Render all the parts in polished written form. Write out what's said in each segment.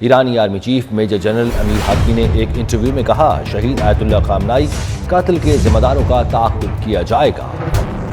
ایرانی army chief major general امیر Hatami نے ایک انٹرویو میں کہا شہید آیت اللہ خامنائی قاتل کے ذمہ داروں کا تعاقب کیا جائے گا۔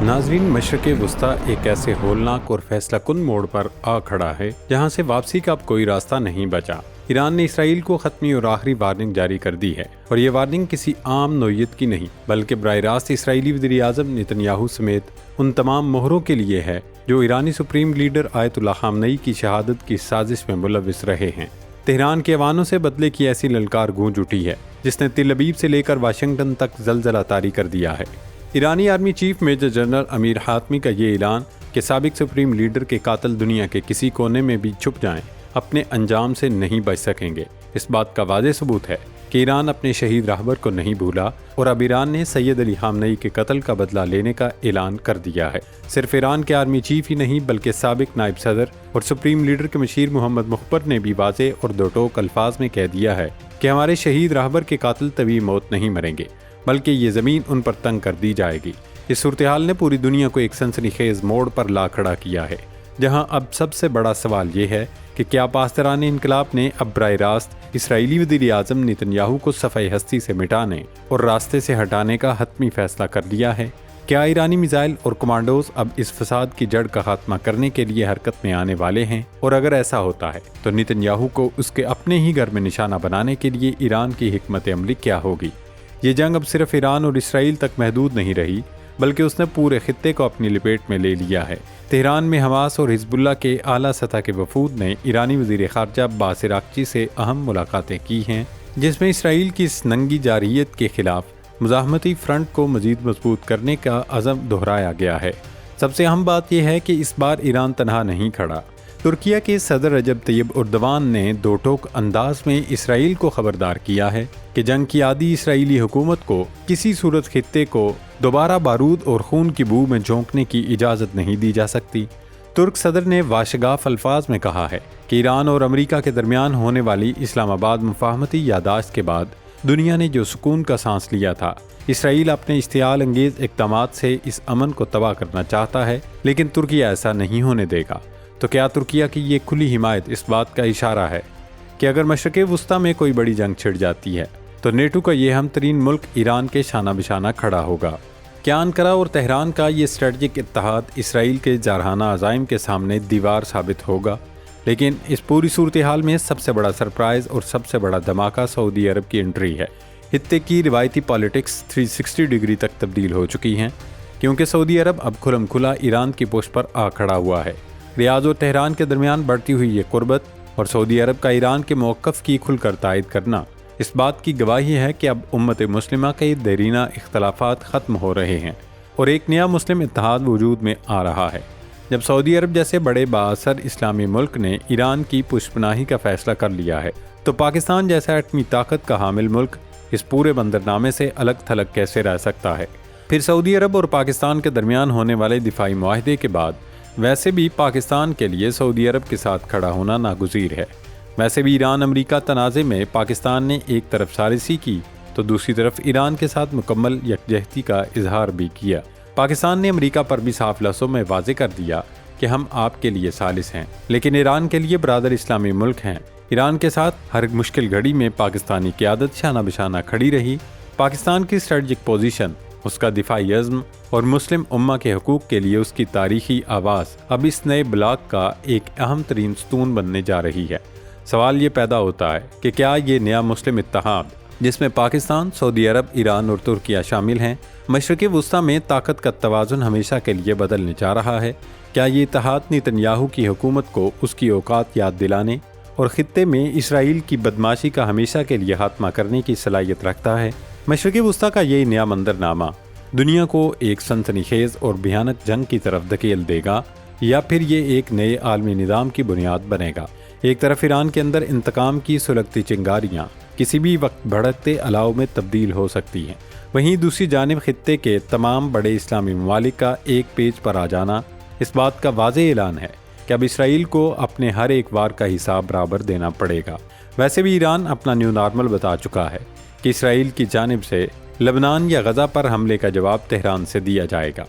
ناظرین، مشرق وسطیٰ ایک ایسے ہولناک اور فیصلہ کن موڑ پر آ کھڑا ہے جہاں سے واپسی کا اب کوئی راستہ نہیں بچا۔ ایران نے اسرائیل کو حتمی اور آخری وارننگ جاری کر دی ہے، اور یہ وارننگ کسی عام نوعیت کی نہیں بلکہ براہ راست اسرائیلی وزیر اعظم نتنیاہو سمیت ان تمام مہروں کے لیے ہے جو ایرانی سپریم لیڈر آیت اللہ خامنئی کی شہادت کی سازش میں ملوث رہے ہیں۔ تہران کے ایوانوں سے بدلے کی ایسی للکار گونج اٹھی ہے جس نے تل ابیب سے لے کر واشنگٹن تک زلزلہ طاری کر دیا ہے۔ ایرانی آرمی چیف میجر جنرل امیر حاتمی کا یہ اعلان کہ سابق سپریم لیڈر کے قاتل دنیا کے کسی کونے میں بھی چھپ جائیں اپنے انجام سے نہیں بچ سکیں گے، اس بات کا واضح ثبوت ہے کہ ایران اپنے شہید رہبر کو نہیں بھولا، اور اب ایران نے سید علی خامنئی کے قتل کا بدلہ لینے کا اعلان کر دیا ہے۔ صرف ایران کے آرمی چیف ہی نہیں بلکہ سابق نائب صدر اور سپریم لیڈر کے مشیر محمد مخبر نے بھی واضح اور دو ٹوک الفاظ میں کہہ دیا ہے کہ ہمارے شہید رہبر کے قاتل طبی موت نہیں مریں گے بلکہ یہ زمین ان پر تنگ کر دی جائے گی۔ اس صورتحال نے پوری دنیا کو ایک سنسنی خیز موڑ پر لا کھڑا کیا ہے، جہاں اب سب سے بڑا سوال یہ ہے کہ کیا پاسداران انقلاب نے اب براہ راست اسرائیلی وزیر اعظم نتنیاہو کو صفحہ ہستی سے مٹانے اور راستے سے ہٹانے کا حتمی فیصلہ کر لیا ہے؟ کیا ایرانی میزائل اور کمانڈوز اب اس فساد کی جڑ کا خاتمہ کرنے کے لیے حرکت میں آنے والے ہیں؟ اور اگر ایسا ہوتا ہے تو نتنیاہو کو اس کے اپنے ہی گھر میں نشانہ بنانے کے لیے ایران کی حکمت عملی کیا ہوگی؟ یہ جنگ اب صرف ایران اور اسرائیل تک محدود نہیں رہی بلکہ اس نے پورے خطے کو اپنی لپیٹ میں لے لیا ہے۔ تہران میں حماس اور حزب اللہ کے اعلیٰ سطح کے وفود نے ایرانی وزیر خارجہ عباس عراقچی سے اہم ملاقاتیں کی ہیں، جس میں اسرائیل کی اس ننگی جارحیت کے خلاف مزاحمتی فرنٹ کو مزید مضبوط کرنے کا عزم دہرایا گیا ہے۔ سب سے اہم بات یہ ہے کہ اس بار ایران تنہا نہیں کھڑا۔ ترکیہ کے صدر رجب طیب اردوان نے دو ٹوک انداز میں اسرائیل کو خبردار کیا ہے کہ جنگ کی عادی اسرائیلی حکومت کو کسی صورت خطے کو دوبارہ بارود اور خون کی بو میں جھونکنے کی اجازت نہیں دی جا سکتی۔ ترک صدر نے واشگاف الفاظ میں کہا ہے کہ ایران اور امریکہ کے درمیان ہونے والی اسلام آباد مفاہمتی یادداشت کے بعد دنیا نے جو سکون کا سانس لیا تھا، اسرائیل اپنے اشتعال انگیز اقدامات سے اس امن کو تباہ کرنا چاہتا ہے، لیکن ترکیہ ایسا نہیں ہونے دے گا۔ تو کیا ترکیہ کی یہ کھلی حمایت اس بات کا اشارہ ہے کہ اگر مشرق وسطیٰ میں کوئی بڑی جنگ چھڑ جاتی ہے تو نیٹو کا یہ اہم ترین ملک ایران کے شانہ بشانہ کھڑا ہوگا؟ کیا انقرہ اور تہران کا یہ اسٹریٹجک اتحاد اسرائیل کے جارحانہ عزائم کے سامنے دیوار ثابت ہوگا؟ لیکن اس پوری صورتحال میں سب سے بڑا سرپرائز اور سب سے بڑا دھماکہ سعودی عرب کی انٹری ہے۔ خطے کی روایتی پالیٹکس 360 ڈگری تک تبدیل ہو چکی ہیں، کیونکہ سعودی عرب اب کھلم کھلا ایران کی پشت پر آ کھڑا ہوا ہے۔ ریاض اور تہران کے درمیان بڑھتی ہوئی یہ قربت اور سعودی عرب کا ایران کے موقف کی کھل کر تائید کرنا اس بات کی گواہی ہے کہ اب امت مسلمہ کے دیرینہ اختلافات ختم ہو رہے ہیں اور ایک نیا مسلم اتحاد وجود میں آ رہا ہے۔ جب سعودی عرب جیسے بڑے بااثر اسلامی ملک نے ایران کی پشت پناہی کا فیصلہ کر لیا ہے تو پاکستان جیسا ایٹمی طاقت کا حامل ملک اس پورے بندرنامے سے الگ تھلگ کیسے رہ سکتا ہے؟ پھر سعودی عرب اور پاکستان کے درمیان ہونے والے دفاعی معاہدے کے بعد ویسے بھی پاکستان کے لیے سعودی عرب کے ساتھ کھڑا ہونا ناگزیر ہے۔ ویسے بھی ایران امریکہ تنازع میں پاکستان نے ایک طرف ثالثی کی تو دوسری طرف ایران کے ساتھ مکمل یکجہتی کا اظہار بھی کیا۔ پاکستان نے امریکہ پر بھی صاف لفظوں میں واضح کر دیا کہ ہم آپ کے لیے ثالث ہیں، لیکن ایران کے لیے برادر اسلامی ملک ہیں۔ ایران کے ساتھ ہر مشکل گھڑی میں پاکستانی قیادت شانہ بشانہ کھڑی رہی۔ پاکستان کی اسٹریٹجک پوزیشن، اس کا دفاعی عزم اور مسلم امہ کے حقوق کے لیے اس کی تاریخی آواز اب اس نئے بلاک کا ایک اہم ترین ستون بننے جا رہی ہے۔ سوال یہ پیدا ہوتا ہے کہ کیا یہ نیا مسلم اتحاد، جس میں پاکستان، سعودی عرب، ایران اور ترکیہ شامل ہیں، مشرق وسطیٰ میں طاقت کا توازن ہمیشہ کے لیے بدلنے جا رہا ہے؟ کیا یہ اتحاد نتنیاہو کی حکومت کو اس کی اوقات یاد دلانے اور خطے میں اسرائیل کی بدماشی کا ہمیشہ کے لیے خاتمہ کرنے کی صلاحیت رکھتا ہے؟ مشرق وسطیٰ کا یہ نیا منظرنامہ دنیا کو ایک سنسنی خیز اور بھیانک جنگ کی طرف دھکیل دے گا، یا پھر یہ ایک نئے عالمی نظام کی بنیاد بنے گا؟ ایک طرف ایران کے اندر انتقام کی سلگتی چنگاریاں کسی بھی وقت بھڑکتے الاؤ میں تبدیل ہو سکتی ہیں، وہیں دوسری جانب خطے کے تمام بڑے اسلامی ممالک کا ایک پیج پر آ جانا اس بات کا واضح اعلان ہے کہ اب اسرائیل کو اپنے ہر ایک وار کا حساب برابر دینا پڑے گا۔ ویسے بھی ایران اپنا نیو نارمل بتا چکا ہے کہ اسرائیل کی جانب سے لبنان یا غزہ پر حملے کا جواب تہران سے دیا جائے گا۔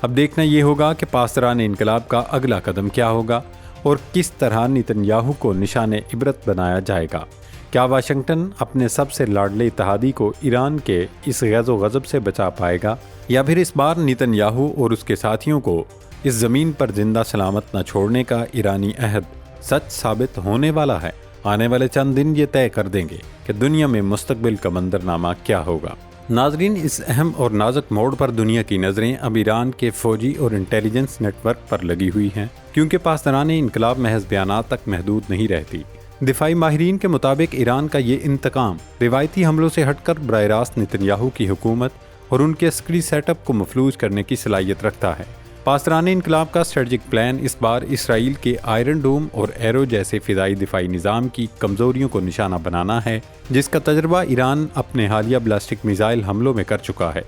اب دیکھنا یہ ہوگا کہ پاسداران انقلاب کا اگلا قدم کیا ہوگا اور کس طرح نیتنیاہو کو نشان عبرت بنایا جائے گا؟ کیا واشنگٹن اپنے سب سے لاڈلے اتحادی کو ایران کے اس غیظ و غضب سے بچا پائے گا، یا پھر اس بار نیتنیاہو اور اس کے ساتھیوں کو اس زمین پر زندہ سلامت نہ چھوڑنے کا ایرانی عہد سچ ثابت ہونے والا ہے؟ آنے والے چند دن یہ طے کر دیں گے کہ دنیا میں مستقبل کا منظرنامہ کیا ہوگا۔ ناظرین، اس اہم اور نازک موڑ پر دنیا کی نظریں اب ایران کے فوجی اور انٹیلیجنس نیٹ ورک پر لگی ہوئی ہیں، کیونکہ پاسداران انقلاب محض بیانات تک محدود نہیں رہتی۔ دفاعی ماہرین کے مطابق ایران کا یہ انتقام روایتی حملوں سے ہٹ کر براہ راست نیتنیاہو کی حکومت اور ان کے عسکری سیٹ اپ کو مفلوج کرنے کی صلاحیت رکھتا ہے۔ پاسداران انقلاب کا اسٹریٹجک پلان اس بار اسرائیل کے آئرن ڈوم اور ایرو جیسے فضائی دفاعی نظام کی کمزوریوں کو نشانہ بنانا ہے، جس کا تجربہ ایران اپنے حالیہ بلاسٹک میزائل حملوں میں کر چکا ہے۔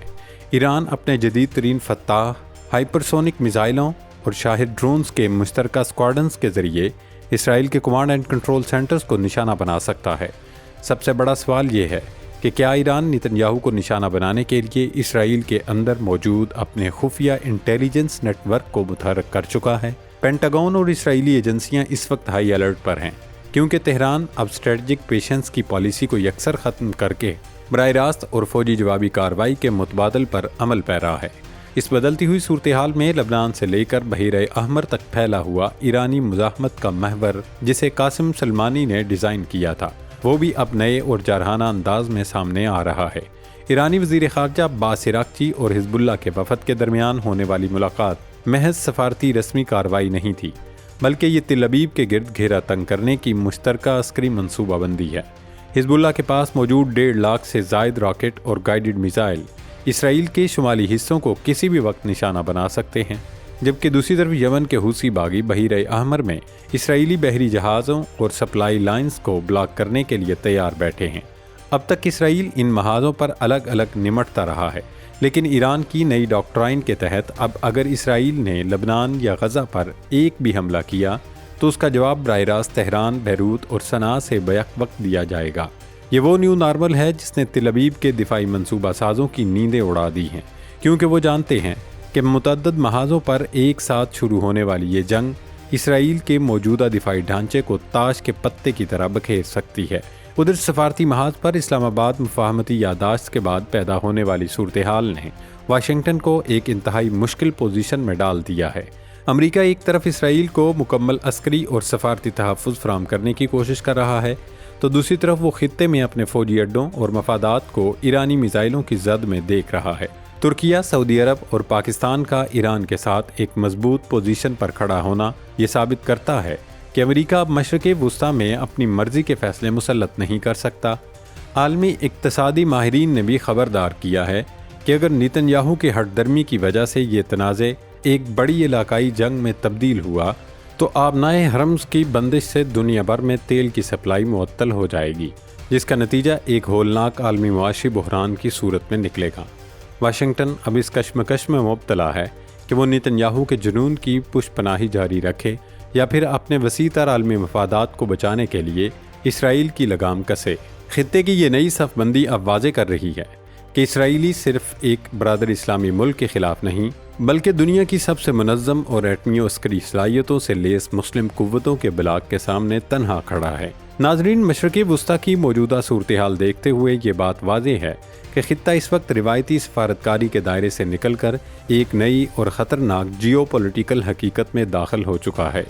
ایران اپنے جدید ترین فتاح ہائپرسونک میزائلوں اور شاہد ڈرونز کے مشترکہ اسکواڈنز کے ذریعے اسرائیل کے کمانڈ اینڈ کنٹرول سینٹرز کو نشانہ بنا سکتا ہے۔ سب سے بڑا سوال یہ ہے کہ کیا ایران نیتنیاہو کو نشانہ بنانے کے لیے اسرائیل کے اندر موجود اپنے خفیہ انٹیلیجنس نیٹ ورک کو متحرک کر چکا ہے؟ پینٹاگون اور اسرائیلی ایجنسیاں اس وقت ہائی الرٹ پر ہیں، کیونکہ تہران اب اسٹریٹجک پیشنس کی پالیسی کو یکسر ختم کر کے براہ راست اور فوجی جوابی کارروائی کے متبادل پر عمل پیرا ہے۔ اس بدلتی ہوئی صورتحال میں لبنان سے لے کر بحیرہ احمر تک پھیلا ہوا ایرانی مزاحمت کا محور، جسے قاسم سلمانی نے ڈیزائن کیا تھا، وہ بھی اب نئے اور جارحانہ انداز میں سامنے آ رہا ہے۔ ایرانی وزیر خارجہ عباس عراقچی اور حزب اللہ کے وفد کے درمیان ہونے والی ملاقات محض سفارتی رسمی کارروائی نہیں تھی، بلکہ یہ تل ابیب کے گرد گھیرا تنگ کرنے کی مشترکہ عسکری منصوبہ بندی ہے۔ حزب اللہ کے پاس موجود 1.5 لاکھ سے زائد راکٹ اور گائیڈڈ میزائل اسرائیل کے شمالی حصوں کو کسی بھی وقت نشانہ بنا سکتے ہیں، جبکہ دوسری طرف یمن کے حوثی باغی بحیرہ احمر میں اسرائیلی بحری جہازوں اور سپلائی لائنز کو بلاک کرنے کے لیے تیار بیٹھے ہیں۔ اب تک اسرائیل ان محاذوں پر الگ الگ نمٹتا رہا ہے، لیکن ایران کی نئی ڈاکٹرائن کے تحت اب اگر اسرائیل نے لبنان یا غزہ پر ایک بھی حملہ کیا تو اس کا جواب براہ راست تہران، بیروت اور صنعاء سے بیک وقت دیا جائے گا۔ یہ وہ نیو نارمل ہے جس نے تل ابیب کے دفاعی منصوبہ سازوں کی نیندیں اڑا دی ہیں، کیونکہ وہ جانتے ہیں کہ متعدد محاذوں پر ایک ساتھ شروع ہونے والی یہ جنگ اسرائیل کے موجودہ دفاعی ڈھانچے کو تاش کے پتے کی طرح بکھیر سکتی ہے۔ ادھر سفارتی محاذ پر اسلام آباد مفاہمتی یادداشت کے بعد پیدا ہونے والی صورتحال نے واشنگٹن کو ایک انتہائی مشکل پوزیشن میں ڈال دیا ہے۔ امریکہ ایک طرف اسرائیل کو مکمل عسکری اور سفارتی تحفظ فراہم کرنے کی کوشش کر رہا ہے، تو دوسری طرف وہ خطے میں اپنے فوجی اڈوں اور مفادات کو ایرانی میزائلوں کی زد میں دیکھ رہا ہے۔ ترکیہ، سعودی عرب اور پاکستان کا ایران کے ساتھ ایک مضبوط پوزیشن پر کھڑا ہونا یہ ثابت کرتا ہے کہ امریکہ اب مشرق وسطیٰ میں اپنی مرضی کے فیصلے مسلط نہیں کر سکتا۔ عالمی اقتصادی ماہرین نے بھی خبردار کیا ہے کہ اگر نیتنیاہو کی ہٹ درمی کی وجہ سے یہ تنازع ایک بڑی علاقائی جنگ میں تبدیل ہوا تو آبنائے حرمز کی بندش سے دنیا بھر میں تیل کی سپلائی معطل ہو جائے گی، جس کا نتیجہ ایک ہولناک عالمی معاشی بحران کی صورت میں نکلے گا۔ واشنگٹن اب اس کشمکش میں مبتلا ہے کہ وہ نیتنیاہو کے جنون کی پشت پناہی جاری رکھے یا پھر اپنے وسیع تر عالمی مفادات کو بچانے کے لیے اسرائیل کی لگام کسے۔ خطے کی یہ نئی صف بندی اب واضح کر رہی ہے کہ اسرائیلی صرف ایک برادر اسلامی ملک کے خلاف نہیں، بلکہ دنیا کی سب سے منظم اور ایٹمی و عسکری صلاحیتوں سے لیس مسلم قوتوں کے بلاک کے سامنے تنہا کھڑا ہے۔ ناظرین، مشرق وسطیٰ کی موجودہ صورتحال دیکھتے ہوئے یہ بات واضح ہے کہ خطہ اس وقت روایتی سفارتکاری کے دائرے سے نکل کر ایک نئی اور خطرناک جیو پولیٹیکل حقیقت میں داخل ہو چکا ہے۔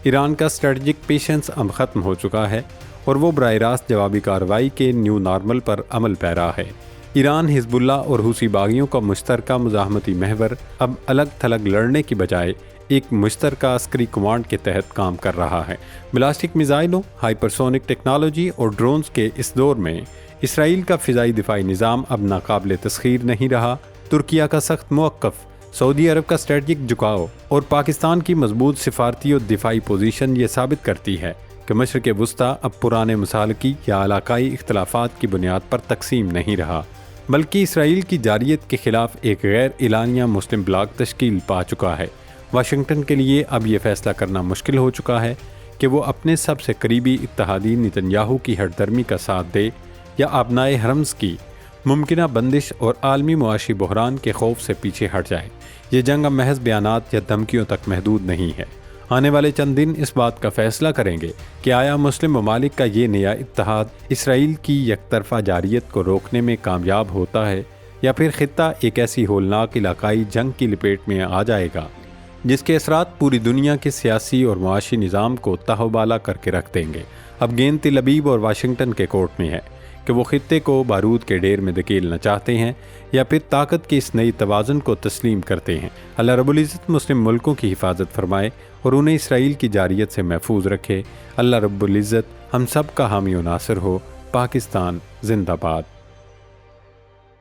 ایران کا اسٹریٹجک پیشنس اب ختم ہو چکا ہے اور وہ براہ راست جوابی کارروائی کے نیو نارمل پر عمل پیرا ہے۔ ایران، حزب اللہ اور حوثی باغیوں کا مشترکہ مزاحمتی محور اب الگ تھلگ لڑنے کی بجائے ایک مشترکہ عسکری کمانڈ کے تحت کام کر رہا ہے۔ بلاسٹک میزائلوں، ہائپرسونک ٹیکنالوجی اور ڈرونز کے اس دور میں اسرائیل کا فضائی دفاعی نظام اب ناقابل تسخیر نہیں رہا۔ ترکیہ کا سخت موقف، سعودی عرب کا اسٹریٹجک جھکاؤ اور پاکستان کی مضبوط سفارتی اور دفاعی پوزیشن یہ ثابت کرتی ہے کہ مشرق وسطیٰ اب پرانے مسالکی یا علاقائی اختلافات کی بنیاد پر تقسیم نہیں رہا، بلکہ اسرائیل کی جارحیت کے خلاف ایک غیر اعلانیہ مسلم بلاک تشکیل پا چکا ہے۔ واشنگٹن کے لیے اب یہ فیصلہ کرنا مشکل ہو چکا ہے کہ وہ اپنے سب سے قریبی اتحادی نیتنیاہو کی ہٹ درمی کا ساتھ دے یا آبنائے حرمز کی ممکنہ بندش اور عالمی معاشی بحران کے خوف سے پیچھے ہٹ جائے۔ یہ جنگ اب محض بیانات یا دھمکیوں تک محدود نہیں ہے۔ آنے والے چند دن اس بات کا فیصلہ کریں گے کہ آیا مسلم ممالک کا یہ نیا اتحاد اسرائیل کی یک طرفہ جارحیت کو روکنے میں کامیاب ہوتا ہے یا پھر خطہ ایک ایسی ہولناک علاقائی جنگ کی لپیٹ میں آ جائے گا جس کے اثرات پوری دنیا کے سیاسی اور معاشی نظام کو تہوبالا کر کے رکھ دیں گے۔ اب گیند تل ابیب اور واشنگٹن کے کورٹ میں ہے کہ وہ خطے کو بارود کے ڈھیر میں دھکیلنا چاہتے ہیں یا پھر طاقت کے اس نئی توازن کو تسلیم کرتے ہیں۔ اللہ رب العزت مسلم ملکوں کی حفاظت فرمائے اور انہیں اسرائیل کی جارحیت سے محفوظ رکھے۔ اللہ رب العزت ہم سب کا حامی و ناصر ہو۔ پاکستان زندہ باد۔